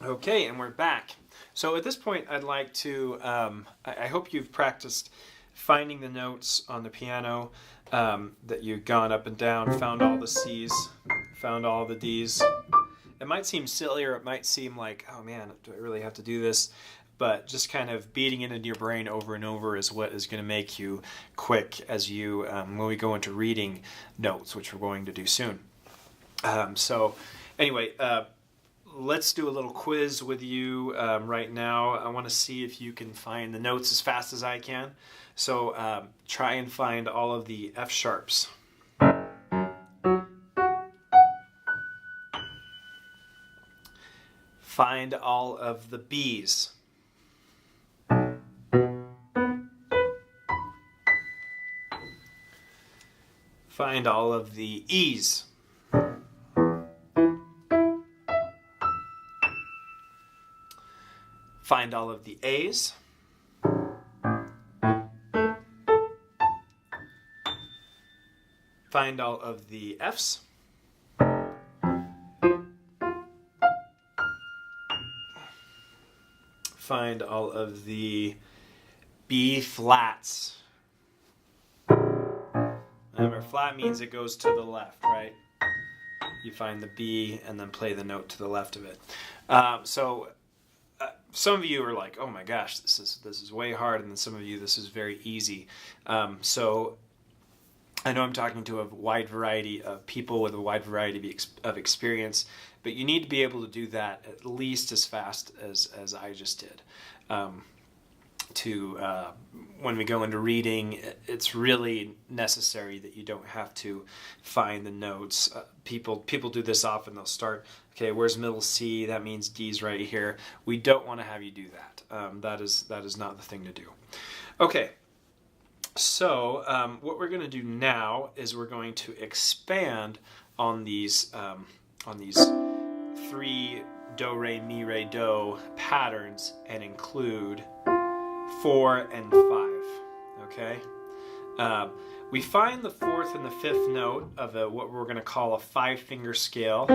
Okay, and we're back. So at this point, I'd like to, I hope you've practiced finding the notes on the piano, that you've gone up and down, found all the C's, found all the D's. It might seem silly, or it might seem like, oh man, do I really have to do this? But just kind of beating it into your brain over and over is what is going to make you quick as you, when we go into reading notes, which we're going to do soon. So anyway, let's do a little quiz with you right now. I want to see if you can find the notes as fast as I can. So try and find all of the F sharps. Find all of the B's. Find all of the E's. Find all of the A's. Find all of the F's. Find all of the B flats. Remember, flat means it goes to the left, right? You find the B and then play the note to the left of it. Some of you are like, "Oh my gosh, this is way hard," and then some of you, this is very easy. So I know I'm talking to a wide variety of people with a wide variety of experience, but you need to be able to do that at least as fast as I just did. When we go into reading, it's really necessary that you don't have to find the notes. People do this often. They'll start, okay, where's middle C? That means D's right here. We don't want to have you do that. That is not the thing to do. Okay, so what we're going to do now is we're going to expand on these three do, re, mi, re, do patterns and include 4 and 5. Okay, we find the 4th and the 5th note of what we're going to call a 5-finger scale,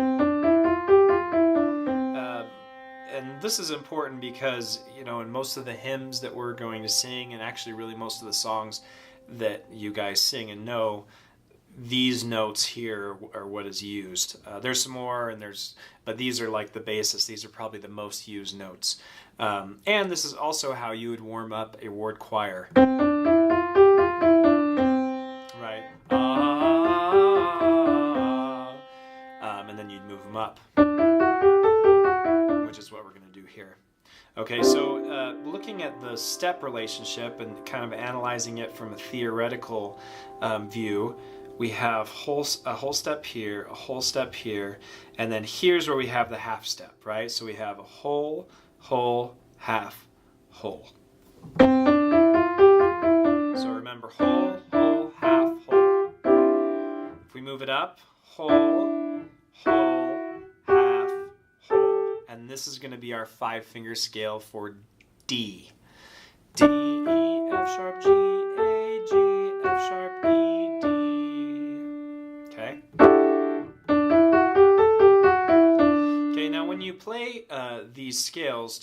and this is important because in most of the hymns that we're going to sing, and actually really most of the songs that you guys sing and know, these notes here are what is used. There's some more, but these are like the basis. These are probably the most used notes. And this is also how you would warm up a ward choir. Right? And then you'd move them up, which is what we're going to do here. Okay, so looking at the step relationship and kind of analyzing it from a theoretical view, we have a whole step here, a whole step here, and then here's where we have the half step, right? So we have a whole, half, whole. So remember, whole, half, whole. If we move it up, whole, half, whole. And this is going to be our 5-finger scale for D. D, E, F sharp, G, A, G, F sharp, E, D. Okay? Okay, now when you play these scales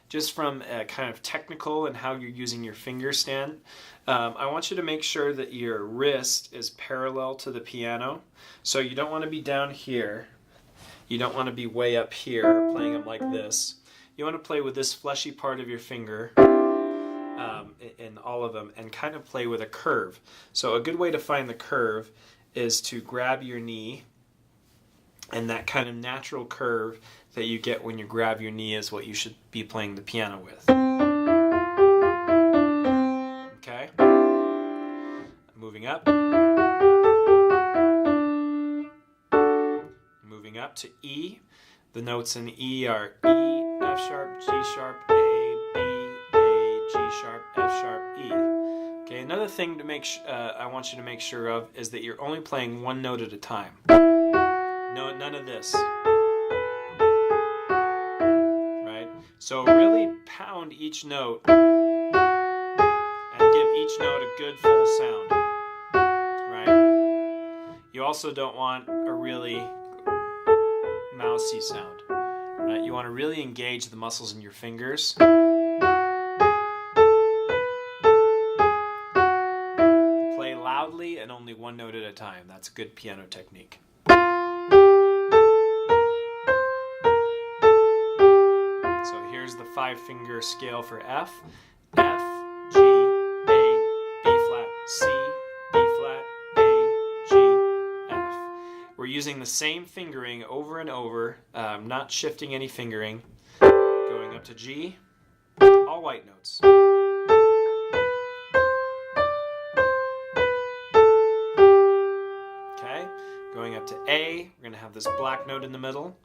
just from a kind of technical and how you're using your finger stand, I want you to make sure that your wrist is parallel to the piano. So you don't want to be down here. You don't want to be way up here playing them like this. You want to play with this fleshy part of your finger in all of them and kind of play with a curve. So a good way to find the curve is to grab your knee, and that kind of natural curve that you get when you grab your knee is what you should be playing the piano with. Okay? Moving up. Moving up to E. The notes in E are E, F sharp, G sharp, A, B, A, G sharp, F sharp, E. Okay, another thing to I want you to make sure of is that you're only playing one note at a time. No, none of this. Right? So really pound each note and give each note a good full sound. Right? You also don't want a really mousy sound. Right? You want to really engage the muscles in your fingers. Play loudly and only one note at a time. That's a good piano technique. So here's the 5-finger scale for F. F, G, A, B flat, C, B flat, A, G, F. We're using the same fingering over and over, not shifting any fingering. Going up to G, all white notes. Okay, going up to A, we're going to have this black note in the middle.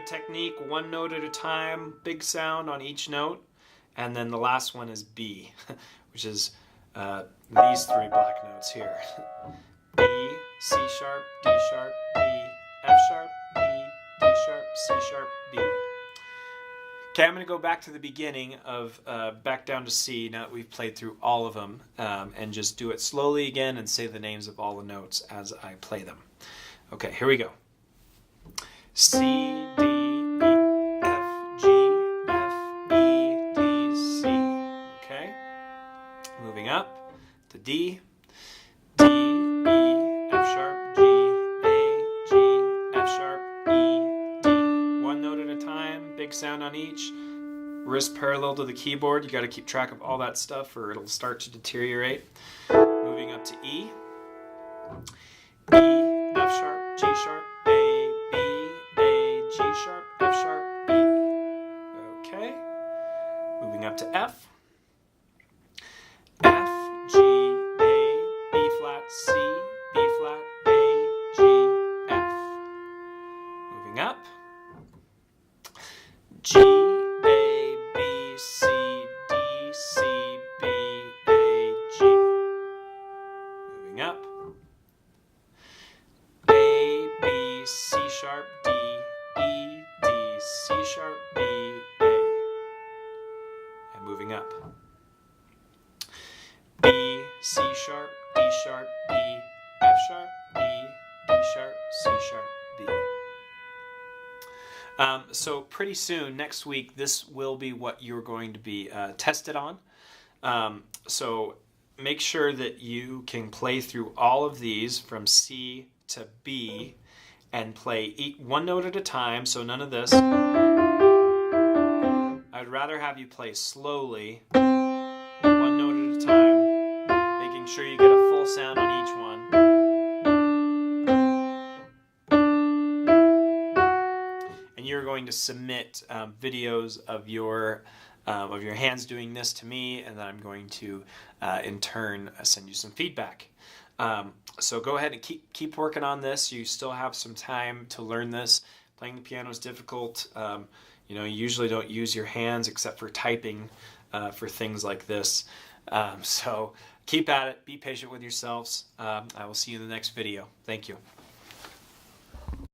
Technique, one note at a time, big sound on each note, and then the last one is B, which is these 3 black notes here. B, C sharp, D sharp, B, F sharp, B, D sharp, C sharp, B. Okay, I'm going to go back to the beginning of back down to C now that we've played through all of them, and just do it slowly again and say the names of all the notes as I play them. Okay, here we go. C, D, E, F, G, F, E, D, C. Okay. Moving up to D. D, E, F sharp, G, A, G, F sharp, E, D. One note at a time, big sound on each. Wrist parallel to the keyboard. You got to keep track of all that stuff or it'll start to deteriorate. Moving up to E. E, F sharp, G sharp, A, B, G sharp, F sharp, E. Okay. Moving up to F. F, G, A, B flat, C, B flat, A, G, F. Moving up. G, A, B, C, D, C, B, A, G. Moving up. A, B, C sharp, D, E, D, C sharp, B, A. And moving up. B, C sharp, D sharp, E, F sharp, E, D sharp, C sharp, B. So pretty soon, next week, this will be what you're going to be tested on. So make sure that you can play through all of these from C to B and play one note at a time, so none of this. I'd rather have you play slowly, one note at a time, making sure you get a full sound on each one. And you're going to submit videos of your hands doing this to me, and then I'm going to, in turn, send you some feedback. So go ahead and keep working on this. You still have some time to learn this. Playing the piano is difficult. You usually don't use your hands except for typing for things like this. So keep at it. Be patient with yourselves. I will see you in the next video. Thank you.